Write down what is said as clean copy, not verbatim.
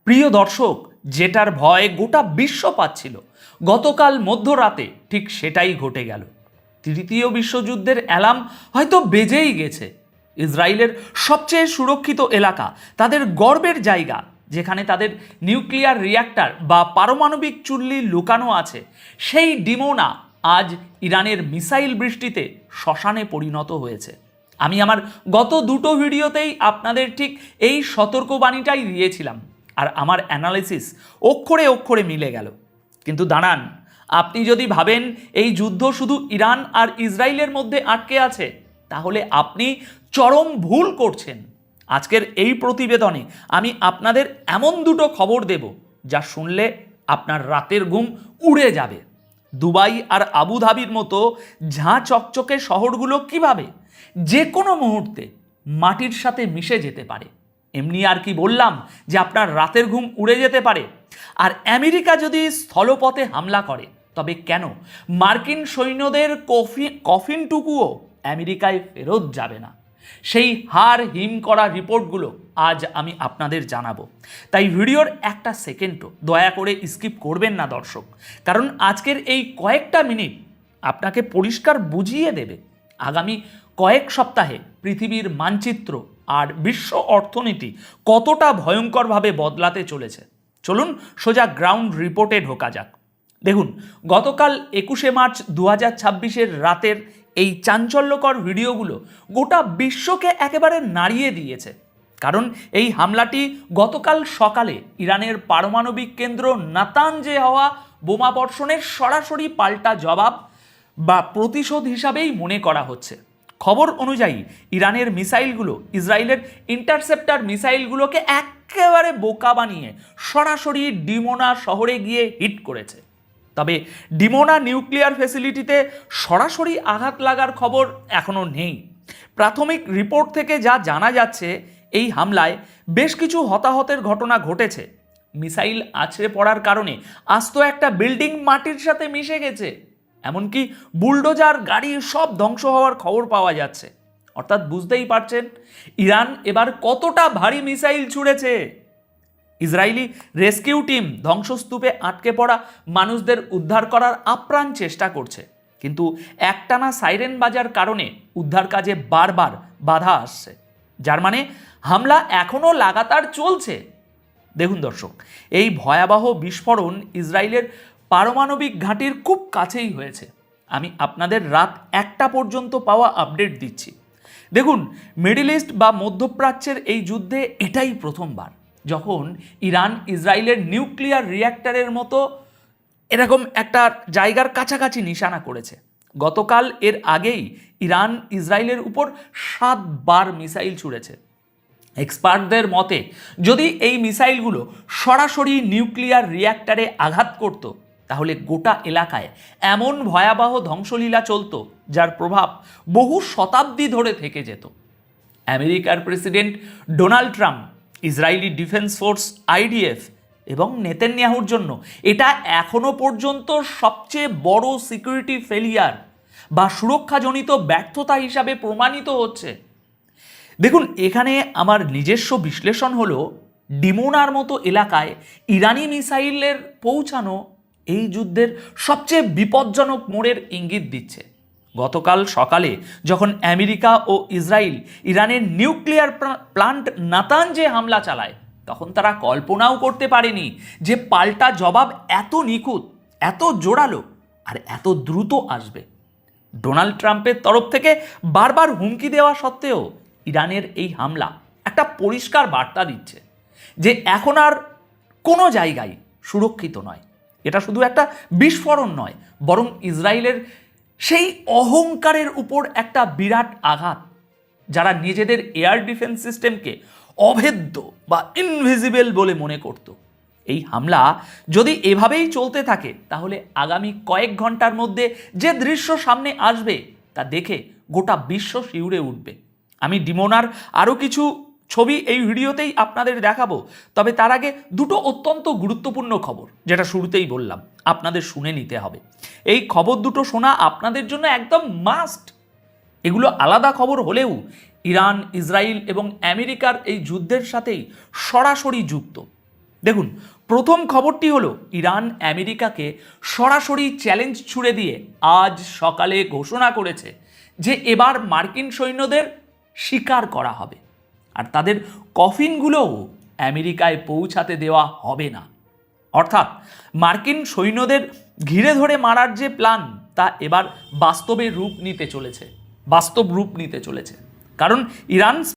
প্রিয় দর্শক, যেটার ভয় গোটা বিশ্ব পাচ্ছিল গতকাল মধ্যরাতে ঠিক সেটাই ঘটে গেল। তৃতীয় বিশ্বযুদ্ধের অ্যালার্ম হয়তো বেজেই গেছে। ইসরায়েলের সবচেয়ে সুরক্ষিত এলাকা, তাদের গর্বের জায়গা, যেখানে তাদের নিউক্লিয়ার রিঅ্যাক্টর বা পারমাণবিক চুল্লি লুকানো আছে, সেই ডিমোনা আজ ইরানের মিসাইল বৃষ্টিতে শ্মশানে পরিণত হয়েছে। আমি আমার গত দুটো ভিডিওতেই আপনাদের ঠিক এই সতর্কবাণীটাই দিয়েছিলাম, আর আমার অ্যানালিসিস অক্ষরে অক্ষরে মিলে গেল। কিন্তু দাঁড়ান, আপনি যদি ভাবেন এই যুদ্ধ শুধু ইরান আর ইসরায়েলের মধ্যে আটকে আছে, তাহলে আপনি চরম ভুল করছেন। আজকের এই প্রতিবেদনে আমি আপনাদের এমন দুটো খবর দেব যা শুনলে আপনার রাতের ঘুম উড়ে যাবে। দুবাই আর আবুধাবির মতো ঝাঁ চকচকে শহরগুলো কিভাবে যে কোনো মুহূর্তে মাটির সাথে মিশে যেতে পারে। এমনি আর কি বললাম যে আপনার রাতের ঘুম উড়ে যেতে পারে। আর আমেরিকা যদি স্থলপথে হামলা করে, তবে কেন মার্কিন সৈন্যদের কফিনটুকুও আমেরিকায় ফেরত যাবে না, সেই হার হিম করা রিপোর্টগুলো আজ আমি আপনাদের জানাবো। তাই ভিডিওর একটা সেকেন্ডও দয়া করে স্কিপ করবেন না দর্শক, কারণ আজকের এই কয়েকটা মিনিট আপনাকে পরিষ্কার বুঝিয়ে দেবে আগামী কয়েক সপ্তাহে পৃথিবীর মানচিত্র আর বিশ্ব অর্থনীতি কতটা ভয়ঙ্করভাবে বদলাতে চলেছে। চলুন সোজা গ্রাউন্ড রিপোর্টে ঢোকা যাক। দেখুন, গতকাল 21শে মার্চ 2026 রাতের এই চাঞ্চল্যকর ভিডিওগুলো গোটা বিশ্বকে একেবারে নাড়িয়ে দিয়েছে। কারণ এই হামলাটি গতকাল সকালে ইরানের পারমাণবিক কেন্দ্র নাতানজে হওয়া বোমাবর্ষণের সরাসরি পাল্টা জবাব বা প্রতিশোধ হিসাবেই মনে করা হচ্ছে। খবর অনুযায়ী ইরানের মিসাইলগুলো ইসরায়েলের ইন্টারসেপ্টর মিসাইলগুলোকে একেবারে বোকা বানিয়ে সরাসরি ডিমোনা শহরে গিয়ে হিট করেছে। তবে ডিমোনা নিউক্লিয়ার ফ্যাসিলিটিতে সরাসরি আঘাত লাগার খবর এখনও নেই। প্রাথমিক রিপোর্ট থেকে যা জানা যাচ্ছে, এই হামলায় বেশ কিছু হতাহতের ঘটনা ঘটেছে। মিসাইল আছড়ে পড়ার কারণে আস্ত একটা বিল্ডিং মাটির সাথে মিশে গেছে, এমনকি বুলডোজার গাড়ি সব ধ্বংস হওয়ার খবর পাওয়া যাচ্ছে। অর্থাৎ বুঝতেই পারছেন ইরান এবার কতটা ভারী মিসাইল ছুড়েছে। ইসরায়েলি রেস্কিউ টিম ধ্বংসস্তূপে আটকে পড়া মানুষদের উদ্ধার করার আপ্রাণ চেষ্টা করছে, কিন্তু একটানা সাইরেন বাজার কারণে উদ্ধার কাজে বারবার বাধা আসছে, যার মানে হামলা এখনও লাগাতার চলছে। দেখুন দর্শক, এই ভয়াবহ বিস্ফোরণ ইসরায়েলের পারমাণবিক ঘাঁটির খুব কাছেই হয়েছে। আমি আপনাদের রাত 1টা পর্যন্ত পাওয়া আপডেট দিচ্ছি। দেখুন, মিডল ইস্ট বা মধ্যপ্রাচ্যের এই যুদ্ধে এটাই প্রথমবার যখন ইরান ইসরায়েলের নিউক্লিয়ার রিঅ্যাক্টরের মতো এরকম একটা জায়গার কাছাকাছি নিশানা করেছে। গতকাল এর আগেই ইরান ইসরায়েলের উপর 7 বার মিসাইল ছুড়েছে। এক্সপার্টদের মতে যদি এই মিসাইলগুলো সরাসরি নিউক্লিয়ার রিঅ্যাক্টরে আঘাত করত, তাহলে গোটা এলাকায় এমন ভয়াবহ ধ্বংসলীলা চলত যার প্রভাব বহু শতাব্দী ধরে থেকে যেত। আমেরিকার president Donald Trump, Israeli defence force IDF এবং নেতানিয়াহুর জন্য এটা এখনো পর্যন্ত সবচেয়ে বড় সিকিউরিটি ফেলিয়ার বা সুরক্ষাজনিত ব্যর্থতা হিসাবে প্রমাণিত হচ্ছে। দেখুন, এখানে আমার নিজস্ব বিশ্লেষণ হলো, ডিমোনার মতো এলাকায় ইরানি মিসাইলের পৌঁছানো এই যুদ্ধের সবচেয়ে বিপজ্জনক মোড়ের ইঙ্গিত দিচ্ছে। গতকাল সকালে যখন আমেরিকা ও ইসরায়েল ইরানের নিউক্লিয়ার প্লান্ট নাতানজে হামলা চালায়, তখন তারা কল্পনাও করতে পারেনি যে পাল্টা জবাব এত নিখুঁত, এত জোরালো আর এত দ্রুত আসবে। ডোনাল্ড ট্রাম্পের তরফ থেকে বারবার হুমকি দেওয়া সত্ত্বেও ইরানের এই হামলা একটা পরিষ্কার বার্তা দিচ্ছে যে এখন আর কোনো জায়গায় সুরক্ষিত নয়। এটা শুধু একটা বিস্ফোরণ নয়, বরং ইসরায়েলের সেই অহংকারের উপর একটা বিরাট আঘাত, যারা নিজেদের এয়ার ডিফেন্স সিস্টেমকে অভেদ্য বা ইনভিজিবল বলে মনে করত। এই হামলা যদি এভাবেই চলতে থাকে, তাহলে আগামী কয়েক ঘন্টার মধ্যে যে দৃশ্য সামনে আসবে তা দেখে গোটা বিশ্ব শিউরে উঠবে। আমি ডিমোনার আরও কিছু ছবি এই ভিডিওতেই আপনাদের দেখাবো, তবে তার আগে দুটো অত্যন্ত গুরুত্বপূর্ণ খবর, যেটা শুরুতেই বললাম, আপনাদের শুনে নিতে হবে। এই খবর দুটো শোনা আপনাদের জন্য একদম মাস্ট। এগুলো আলাদা খবর হলেও ইরান, ইসরায়েল এবং আমেরিকার এই যুদ্ধের সাথেই সরাসরি যুক্ত। দেখুন, প্রথম খবরটি হলো ইরান আমেরিকাকে সরাসরি চ্যালেঞ্জ ছুড়ে দিয়ে আজ সকালে ঘোষণা করেছে যে এবার মার্কিন সৈন্যদের শিকার করা হবে আর তাদের কফিনগুলোও আমেরিকায় পৌঁছাতে দেওয়া হবে না। অর্থাৎ মার্কিন সৈন্যদের ঘিরে ধরে মারার যে প্ল্যান তা এবার বাস্তব রূপ নিতে চলেছে। কারণ ইরান